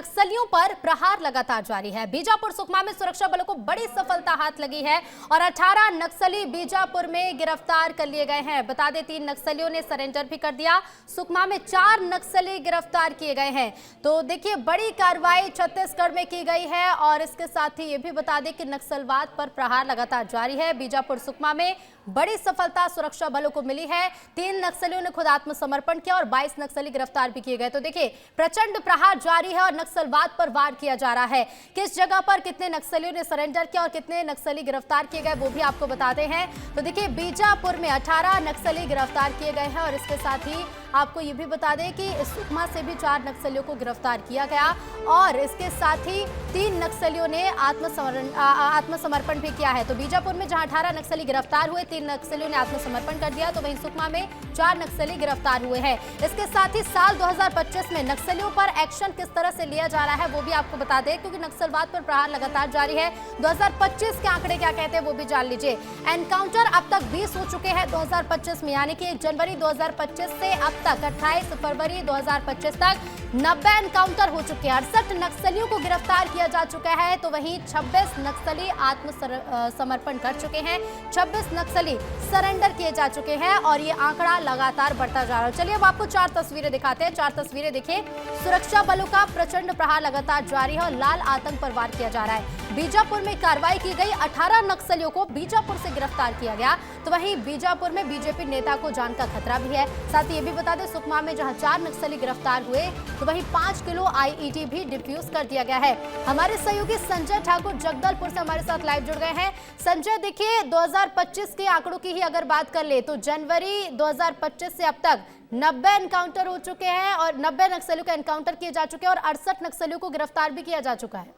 नक्सलियों पर प्रहार लगातार जारी है। बीजापुर सुकमा में सुरक्षा बलों को बड़ी सफलता हाथ लगी है और 18 नक्सली बीजापुर में गिरफ्तार कर लिए गए हैं। बता दें 3 नक्सलियों ने सरेंडर भी कर दिया। सुकमा में 4 नक्सली गिरफ्तार किए गए हैं। तो देखिए बड़ी कार्रवाई छत्तीसगढ़ में की गई है और इसके साथ ही ये भी बता दें कि नक्सलवाद पर प्रहार लगातार जारी है। बीजापुर सुकमा में बड़ी सफलता सुरक्षा बलों को मिली है। 3 नक्सलियों ने खुद आत्मसमर्पण किया और 22 नक्सली गिरफ्तार भी किए गए। तो देखिए प्रचंड प्रहार जारी है और नक्सलवाद पर वार किया जा रहा है। किस जगह पर कितने नक्सलियों ने सरेंडर किया और कितने नक्सली गिरफ्तार किए गए वो भी आपको बताते हैं। तो देखिए बीजापुर में 18 नक्सली गिरफ्तार किए गए हैं और इसके साथ ही आपको ये भी बता दें कि सुकमा से भी 4 नक्सलियों को गिरफ्तार किया गया और इसके साथ ही 3 नक्सलियों ने आत्मसमर्पण भी किया है। तो बीजापुर में जहां 18 नक्सली गिरफ्तार हुए, 3 नक्सलियों ने आत्मसमर्पण कर दिया, तो वहीं सुकमा में 4 नक्सली गिरफ्तार हुए हैं। इसके साथ ही साल 2025 में नक्सलियों पर एक्शन किस तरह से लिया जा रहा है वो भी आपको बता दें, क्योंकि नक्सलवाद पर प्रहार लगातार जारी है। 2025 के आंकड़े क्या कहते हैं वो भी जान लीजिए। एनकाउंटर अब तक 20 हो चुके हैं 2025 में, यानी कि 1 जनवरी 2025 से अब तक 28 फरवरी 2025 तक 90 एनकाउंटर हो चुके हैं। 68 नक्सलियों को गिरफ्तार किया जा चुका है, तो वहीं 26 नक्सली आत्मसमर्पण कर चुके हैं, 26 नक्सली सरेंडर किए जा चुके हैं और ये आंकड़ा लगातार बढ़ता जा रहा है। चलिए अब आपको 4 तस्वीरें दिखाते हैं। 4 तस्वीरें देखिए। सुरक्षा बलों का प्रचंड प्रहार लगातार जारी है और लाल आतंक पर वार किया जा रहा है। बीजापुर में कार्रवाई की गई, 18 नक्सलियों को बीजापुर से गिरफ्तार किया गया, तो वहीं बीजापुर में बीजेपी नेता को जान का खतरा भी है। साथ ही ये भी बता दें सुकमा में जहां 4 नक्सली गिरफ्तार हुए, तो वहीं 5 किलो आईईडी भी डिफ्यूज कर दिया गया है। हमारे सहयोगी संजय ठाकुर जगदलपुर से हमारे साथ लाइव जुड़ गए हैं। संजय, देखिए 2025 के आंकड़ों की ही अगर बात कर ले तो जनवरी 2025 से अब तक 90 एनकाउंटर हो चुके हैं और 90 नक्सलियों का एनकाउंटर किए जा चुके हैं और 68 नक्सलियों को गिरफ्तार भी किया जा चुका है।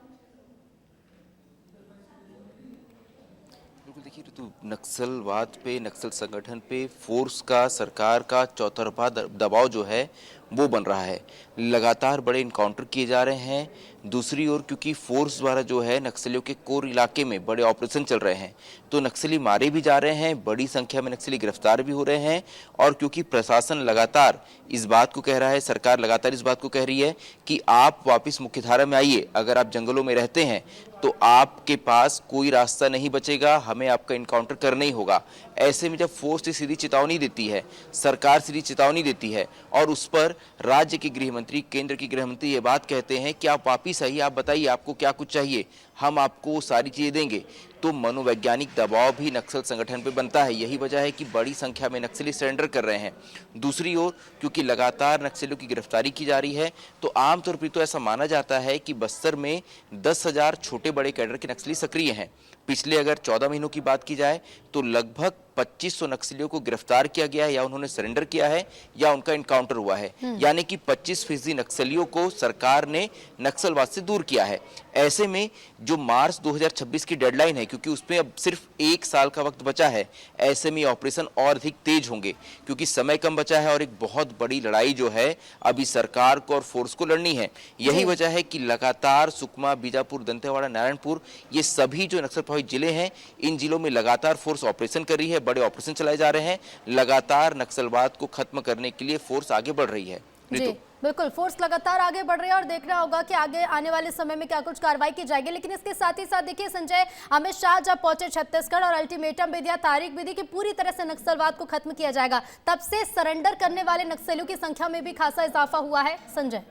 बिल्कुल, देखिए तो नक्सलवाद पे, नक्सल संगठन पे फोर्स का, सरकार का चौतरफा दबाव जो है वो बन रहा है। लगातार बड़े इनकाउंटर किए जा रहे हैं। दूसरी ओर क्योंकि फोर्स द्वारा जो है नक्सलियों के कोर इलाके में बड़े ऑपरेशन चल रहे हैं, तो नक्सली मारे भी जा रहे हैं, बड़ी संख्या में नक्सली गिरफ्तार भी हो रहे हैं। और क्योंकि प्रशासन लगातार इस बात को कह रहा है, सरकार लगातार इस बात को कह रही है कि आप वापस मुख्यधारा में आइए, अगर आप जंगलों में रहते हैं तो आपके पास कोई रास्ता नहीं बचेगा, हमें आपका इनकाउंटर करना ही होगा। ऐसे में जब फोर्स सीधी चेतावनी देती है, सरकार सीधी चेतावनी देती है और उस पर राज्य के गृह मंत्री, केंद्र के गृह मंत्री ये बात कहते हैं कि आप वापिस आइए, आप बताइए आपको क्या कुछ चाहिए, हम आपको सारी चीजें देंगे, तो मनोवैज्ञानिक दबाव भी नक्सल संगठन पे बनता है। यही वजह है कि बड़ी संख्या में नक्सली सरेंडर कर रहे हैं। दूसरी ओर क्योंकि लगातार नक्सलियों की गिरफ्तारी की जा रही है, तो आमतौर पर तो ऐसा माना जाता है कि बस्तर में 10,000 छोटे बड़े कैडर के नक्सली सक्रिय हैं। पिछले अगर 14 महीनों की बात की जाए तो लगभग 2500 नक्सलियों को गिरफ्तार किया गया है, या उन्होंने सरेंडर किया है या उनका इनकाउंटर हुआ है। यानी कि 25% नक्सलियों को सरकार ने नक्सलवाद से दूर किया है। ऐसे में जो मार्च 2026 की डेडलाइन है, क्योंकि उसमें अब सिर्फ 1 साल का वक्त बचा है, ऐसे में ऑपरेशन और अधिक तेज होंगे क्योंकि समय कम बचा है और एक बहुत बड़ी लड़ाई जो है अभी सरकार को और फोर्स को लड़नी है। यही वजह है कि लगातार सुकमा, बीजापुर, दंतेवाड़ा, नारायणपुर, ये सभी जो नक्सल प्रभावित जिले हैं, इन जिलों में लगातार फोर्स ऑपरेशन कर रही है, बड़े ऑपरेशन चलाए जा रहे हैं। लगातार नक्सलवाद को खत्म करने के लिए फोर्स आगे बढ़ रही है। जी बिल्कुल, फोर्स लगातार आगे बढ़ रही है और देखना होगा कि आगे आने वाले समय में क्या कुछ कार्रवाई की जाएगी। लेकिन इसके साथ ही साथ देखिए संजय, अमित शाह जब पहुंचे छत्तीसगढ़ और अल्टीमेटम भी दिया, तारीख भी दी कि पूरी तरह से नक्सलवाद को खत्म किया जाएगा, तब से सरेंडर करने वाले नक्सलियों की संख्या में भी खासा इजाफा हुआ है। संजय,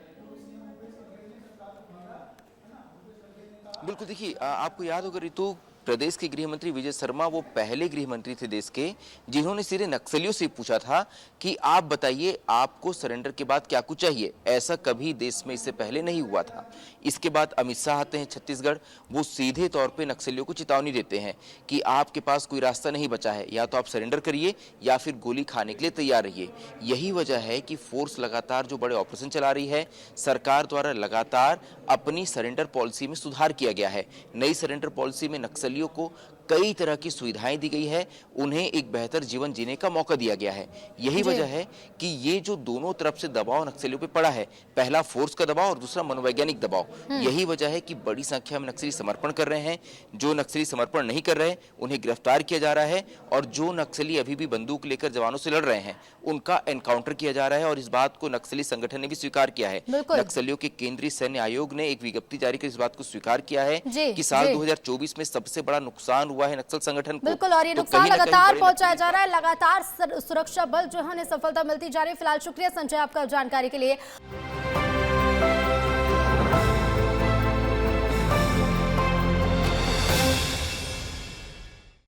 बिल्कुल, देखिए आपको याद होगा रितु, प्रदेश के गृह मंत्री विजय शर्मा वो पहले गृह मंत्री थे देश के जिन्होंने सीधे नक्सलियों से पूछा था कि आप बताइए आपको सरेंडर के बाद क्या कुछ चाहिए। ऐसा कभी देश में इससे पहले नहीं हुआ था। इसके बाद अमित शाह आते हैं छत्तीसगढ़, वो सीधे तौर पे नक्सलियों को चेतावनी देते हैं कि आपके पास कोई रास्ता नहीं बचा है, या तो आप सरेंडर करिए या फिर गोली खाने के लिए तैयार रहिए। यही वजह है कि फोर्स लगातार जो बड़े ऑपरेशन चला रही है, सरकार द्वारा लगातार अपनी सरेंडर पॉलिसी में सुधार किया गया है। नई सरेंडर पॉलिसी में नक्सलियों को कई तरह की सुविधाएं दी गई है, उन्हें एक बेहतर जीवन जीने का मौका दिया गया है। यही जी। वजह है कि ये जो दोनों तरफ से दबाव नक्सलियों पे पड़ा है, पहला फोर्स का दबाव और दूसरा मनोवैज्ञानिक दबाव, यही वजह है कि बड़ी संख्या में नक्सली समर्पण कर रहे हैं। जो नक्सली समर्पण नहीं कर रहे उन्हें गिरफ्तार किया जा रहा है और जो नक्सली अभी भी बंदूक लेकर जवानों से लड़ रहे हैं उनका एनकाउंटर किया जा रहा है। और इस बात को नक्सली संगठन ने भी स्वीकार किया है। बिल्कुल। नक्सलियों के केंद्रीय सैन्य आयोग ने एक विज्ञप्ति जारी कर इस बात को स्वीकार किया है जी, कि साल जी। 2024 में सबसे बड़ा नुकसान हुआ है नक्सल संगठन को। बिल्कुल, और ये तो नुकसान कहीं ना कहीं लगातार बड़े पहुंचाया जा रहा है, लगातार सुरक्षा बल जो है उन्हें सफलता मिलती जा रही है। फिलहाल शुक्रिया संजय आपका जानकारी के लिए।